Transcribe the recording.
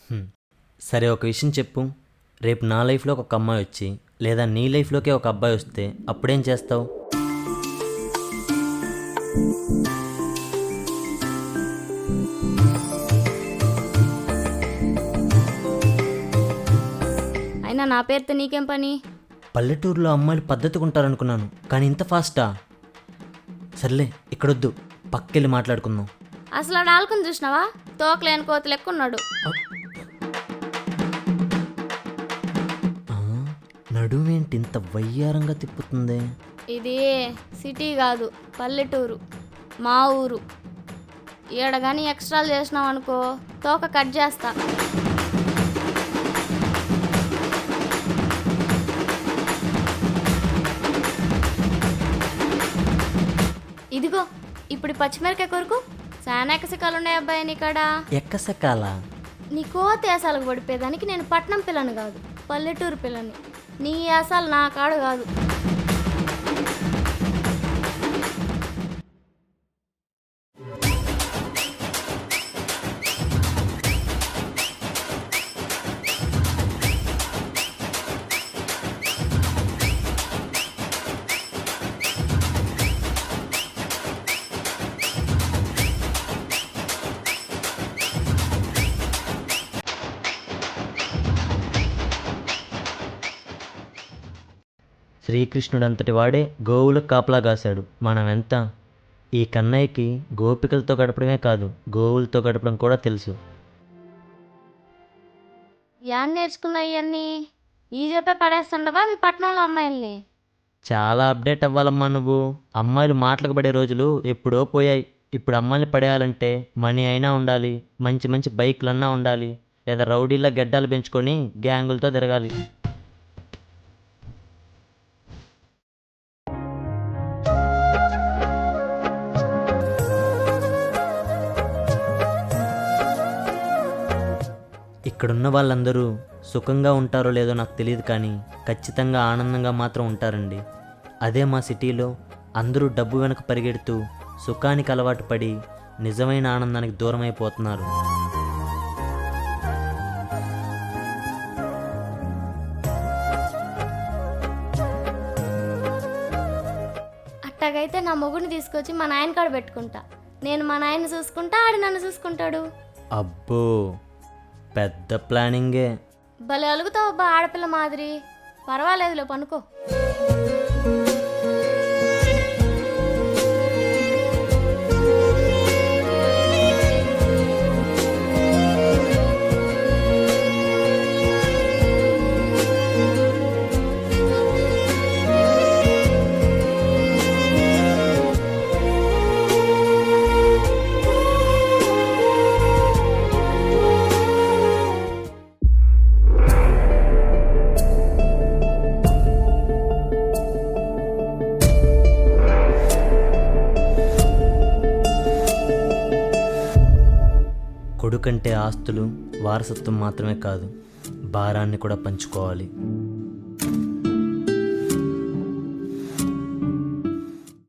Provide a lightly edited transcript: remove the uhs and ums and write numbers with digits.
హ్మ్. సరే ఒక విషయం చెప్పు. రేపు నా లైఫ్లోకి ఒక అమ్మాయి వచ్చి లేదా నీ లైఫ్లోకే ఒక అబ్బాయి వస్తే అప్పుడేం చేస్తావు? అయినా నా పేరుతో నీకేం పని? పల్లెటూరులో అమ్మాయిలు పద్ధతిగా ఉంటారనుకున్నాను, కానీ ఇంత ఫాస్టా? సర్లే ఇక్కడొద్దు, పక్కెళ్ళి మాట్లాడుకుందాం. అసలు ఆడు ఆల్కుని చూసినావా? తోకలేని కోతి లెక్కున్నాడు. ఆ, నడుమేంటి ఇంత వయ్యారంగా తిప్పుతుంది? ఇది సిటీ కాదు, పల్లెటూరు, మా ఊరు. ఈడ కానీ ఎక్స్ట్రాలు చేసినావు అనుకో తోక కట్ చేస్తా. ఇదిగో ఇప్పుడు పచ్చిమిరకాయ కొరకు చాలా ఎకసికాలు ఉన్నాయి అబ్బాయి నీకాడ. ఎక్కసకాల? నీ కోతి యాసాలకు పడిపోయేదానికి నేను పట్నం పిల్లని కాదు, పల్లెటూరు పిల్లని. నీ యాసాలు నా కాడు కాదు. శ్రీకృష్ణుడంతటి వాడే గోవులకు కాపలా కాశాడు. మనం ఎంత? ఈ కన్నయ్యకి గోపికలతో గడపడమే కాదు, గోవులతో గడపడం కూడా తెలుసు. యాన్ నేర్చుకున్నా ఇవన్నీ ఈ చెప్పే పడేస్తుండవా మీ పట్టణంలో అమ్మాయిల్ని? చాలా అప్డేట్ అవ్వాలమ్మా నువ్వు. అమ్మాయిలు మాటలకు పడే రోజులు ఎప్పుడో పోయాయి. ఇప్పుడు అమ్మాయిని పడేయాలంటే మనీ అయినా ఉండాలి, మంచి మంచి బైక్లన్నా ఉండాలి, లేదా రౌడీలా గెడ్డాలు పెంచుకొని గ్యాంగులతో తిరగాలి. ఇక్కడున్న వాళ్ళందరూ సుఖంగా ఉంటారో లేదో నాకు తెలియదు, కానీ ఖచ్చితంగా ఆనందంగా మాత్రం ఉంటారండి. అదే మా సిటీలో అందరూ డబ్బు వెనక పరిగెడుతూ సుఖానికి అలవాటు పడి నిజమైన ఆనందానికి దూరం అయిపోతున్నారు. అట్టాగైతే నా మొగుడిని తీసుకొచ్చి మా నాయన కాడ పెట్టుకుంటా. నేను మా నాయన చూసుకుంటా, ఆడు నన్ను చూసుకుంటాడు. అబ్బో, పెద్ద ప్లానింగే. భలే అలుగుతావు అబ్బా ఆడపిల్ల మాదిరి. పర్వాలేదులే, పనుకో. కొడుకంటే ఆస్తులు వారసత్వం మాత్రమే కాదు, భారాన్ని కూడా పంచుకోవాలి.